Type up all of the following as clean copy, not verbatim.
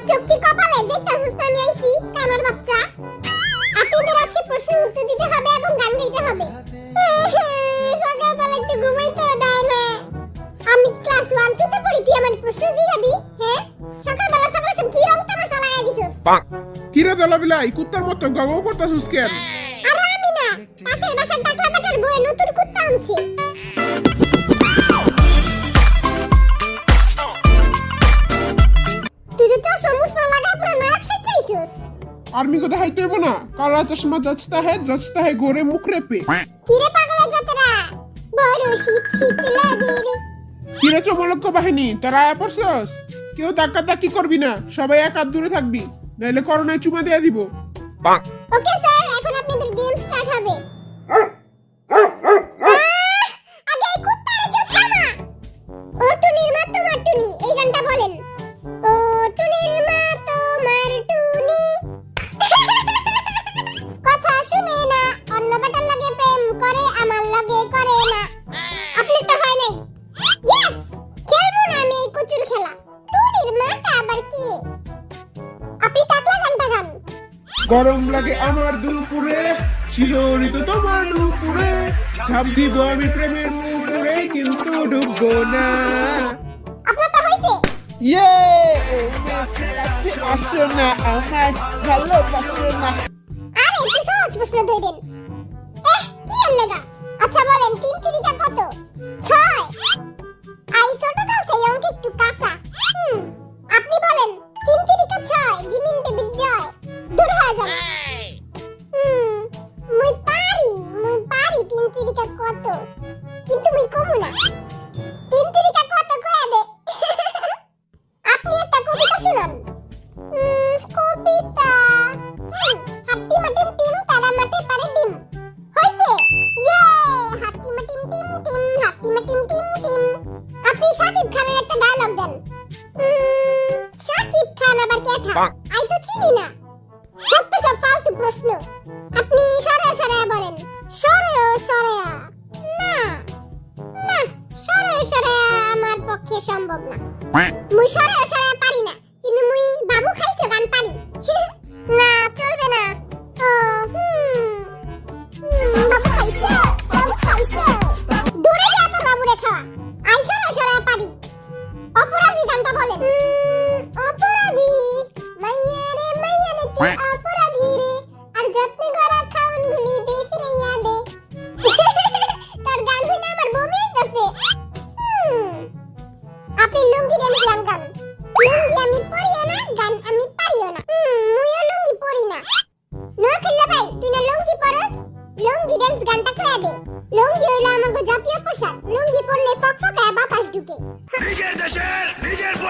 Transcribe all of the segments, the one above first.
চোখ কি কপালে দেখতাছিস না আমি আইছি কানার বাচ্চা। আপনাদের আজকে প্রশ্নের উত্তর দিতে হবে এবং গান গাইতে হবে। সকালবেলা একটু ঘুমাইতে দেয় না। আমি ক্লাস 1 2 তে পড়ি, তুই আমার প্রশ্ন জিগাবি? হ্যাঁ, সকালবেলা সব কি রং তামাশা লাগাই দিছস? কি রে দলাবিলাই কুত্তার মতো গগও করতাছিস কেন? আরে আমি না, পাশের বাসার টাকলা বেটার বউয়ে নতুন কুত্তা আনছে। তুই তো চশমা মুশমা লাগাই পুরো নায়ক সাজাইছস। आर्मी को दिखाई देबो ना, काला चश्मा जचता है गोरे मुखरे पे। কিরে পাগলের জাতরা, বড় শীত শীত লাগে রে। কি রে চমলক্ষ বাহিনী, তোরা আয়া পড়ছস? কেউ ধাক্কাধাক্কি করবি না, সবাই এক হাত দূরে থাকবি, নাইলে করোনায় চুমা দিয়ে দিব। ওকে স্যার, এখন আপনাদের গেম স্টার্ট হবে। আগে এই কুত্তারে কেউ থামা। ও টুনির মা তোমার টুনি, এই গানটা বলেন। ও টুনির মা তোমার টুনি কথা শুনে না, অন্য বেটার লগে প্রেম করে, আমার লগে করে না। আপনি তো হয় নাই। ইয়েস, খেলবো না আমি এই কুচুর খেলা। টুনির মাটা আবার কি? আপনি টাকলা গানটা গান। গরম লাগে আমার দুপুরে, শিহরিত তোমার দুপুরে, ঝাঁপ দিব আমি প্রেমের পুকুরে, কিন্তু ডুববো না। আপনারটা হইছে? ইয়ে কাছে আসো না, আমার ভালোবাসো না। আরে একটু সহজ প্রশ্ন ধরেন। কি এর লাগা? আচ্ছা বলেন, 3 তিরিকা কত? 6। আই ছোটকাল থেকে অঙ্ক একটু কাঁচা। আপনি বলেন 3 তিরিকা 6, জিমিন বেবির জয়। দূর হয়ে যান। মুই পারি 3 তিরিকা কত, কিন্তু মুই কমু না। 3 তিরিকা কত কয়া দে। আপনি একটা কবিতা শুনান। কবিতা হাতি মাটিম টিম তারা মাঠে পারে ডিম। হইছে? ইয়ে, হাতি মাটিম টিম টিম, হাতি মাটিম টিম টিম। আপনি শাকিব খানের একটা ডায়লগ দেন। শাকিব খান আবার কেঠা? আই তো চিনি না। যত সব ফালতু প্রশ্ন। আপনি সরে বলেন। সরে না না, সরে আমার পক্ষে সম্ভব না। মুই সরে পারি না, কিন্তু মুই বাবু খাইছো গান পারি। না চলবে না। বাবু খাইছো দূরে যা তোর বাবু রে খাওয়া। আই সরে পারি। অপরাধী গানটা বলেন। অপরাধী মাইয়ারে তুই অপরাধী রে, আর যত্ন করা খাউন গুলি দে ফিরাইয়া দে। তোর গান শুনে আমার বমি হইতাছে। আপনি লুঙ্গি ড্যান্স গান। লুঙ্গি আমি পরিও না, গান আমি পারিও না। মুইও লুঙ্গি পরি না। নোয়াখালী ভাই, তুই না লুঙ্গি পরস? লুঙ্গি ড্যান্স গানটা কইয়া দে। লুঙ্গি হইলো আমাদের জাতীয় পোশাক। লুঙ্গি পরলে ফকফকায় বাতাস ঢুকে।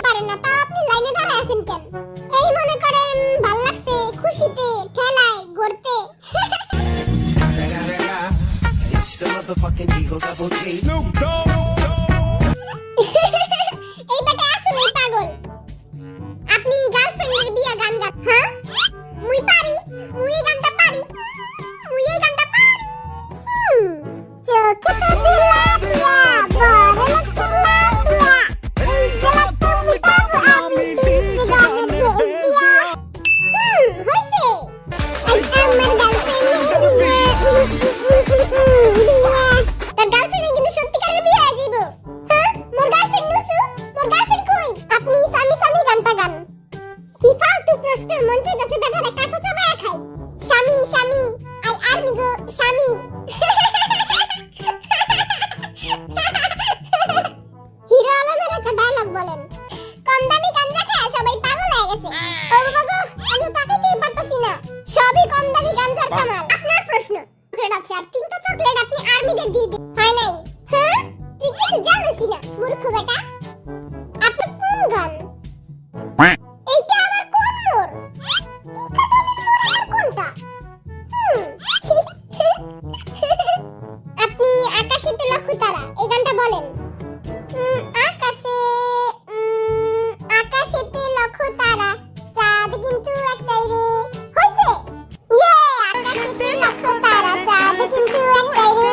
পারেন না, তাও আপনি লাইনে দাঁড়ায় আছেন কেন? এই মনে করেন ভাল লাগছে খুশিতে ঠেলায় গড়তে। এই বেটা আসলেই পাগল। আপনি গার্লফ্রেন্ডের বিয়া গান গান? হ্যাঁ, মুই পারি, মুই এই গানটা পারি। চোখে দিলা দিয়া বড় লাগতে লাপিয়া, এই জলা তুমি তাও আমি দিন গানের ভেস দিয়া। হইছে? আই আমার গার্লফ্রেন্ড বিয়া। তার গার্লফ্রেন্ড কিন্তু সত্যিকারের বিয়ে হয়ে যাইব। হ্যাঁ, মোর গার্লফ্রেন্ড নুসু, মোর গার্লফ্রেন্ড কই? আপনি স্বামী গানটা গান। কি ফালতু প্রশ্ন, মন চাইতাছে বেটারে কাঁচা চাবায়া খাই। স্বামী আই আর্মি গো স্বামী। হিরো আলমের একটা ডায়লগ বলেন। কম দামি গাঞ্জা খায় সবাই পাগল হয়ে গেছে। ও বাবা গো, আমি তাকাইতেই পারতাছি না। সবই কম দামি গাঞ্জার কামাল। আপনার প্রশ্ন। চকলেট আছে আর 3টা চকলেট আপনি আর্মিদের দিয়ে দেন। হয় নাই? হ্যাঁ, তুই কিছু জানিস না মূর্খ বেটা। আপনার কোন গান? এইটা আবার কোন মোর? কোনটা? আপনি আকাশেতে লক্ষ্য তারা, এই গানটা বলেন। আকাশেতে লক্ষ্য তারা, চাঁদ কিন্তু একটাই রে। হইছে? ইয়ে, আকাশেতে লক্ষ্য তারা, চাঁদ কিন্তু একটাই রে।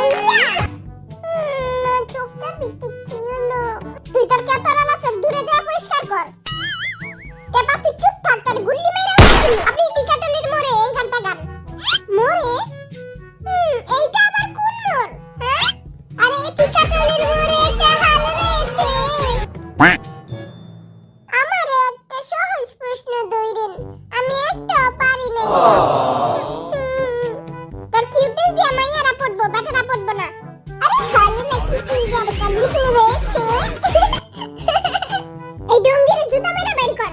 চোখটা বিটি কি হলো? তুই তোর কেতরালা চোখ দূরে যা পরিষ্কার কর। কেপা তুই চুপ থাক আমার একটা সহজ প্রশ্ন দইরেন, আমি একটা পারি না। তোর কিউটেন্স দিয়ে মাইয়ারা পড়বো, বেটারা পড়বো না। আরে ভালো নাকি তুই যাবে কন্ডিশন রয়েছে। এই ডঙ্গির জুতা মেরে বের কর।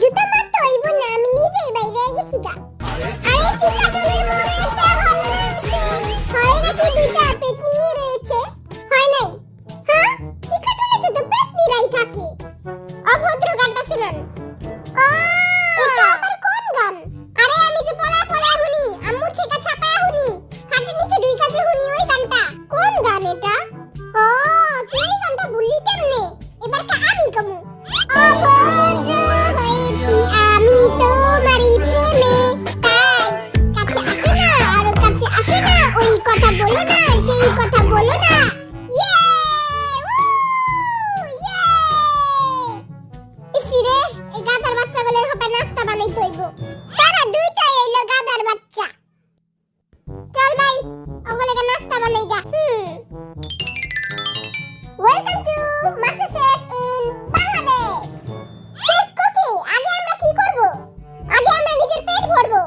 জুতা মারতে হইব না, আমি নিজেই বাইরে গেছি গা। আরে টিকাটুলির মনে একটা ভালো লাগছে। হয় নাকি দুইটা পেটনি রয়েছে? হয় নাই? হ্যাঁ, টিকাটুলিতে তো পেটনিরাই থাকে। অভদ্র গানটা শুনুন। এটা আবার কোন গান? আরে আমি যে পলা পলা হুনি, আম্মুর থেকে ছাপায়া হুনি, খাটের নিচে দুই কাজে হুনি, ওই গানটা। কোন গান এটা? ও, তুই এই গানটা বললি কেমনে? এবার কা আমি কমু। অভদ্র হয়েছি আমি তোমারই প্রেমে, তাই কাছে আসো না, আরো কাছে আসো না, ওই কথা বলো না, সেই কথা বলো না। ইয়ে! ইয়ে! ইসিরে, এই গাদার বাচ্চাগুলো হবে নাস্তা বানাইতে হইব। তারা দুইটাই এলো গাদার বাচ্চা। চল ভাই, ওগুলোকে নাস্তা বানাই গা। Welcome to master chef in Bangladesh. Chef Kuki, আগে আমরা কি করব? আগে আমরা নিজের পেট ভরবো।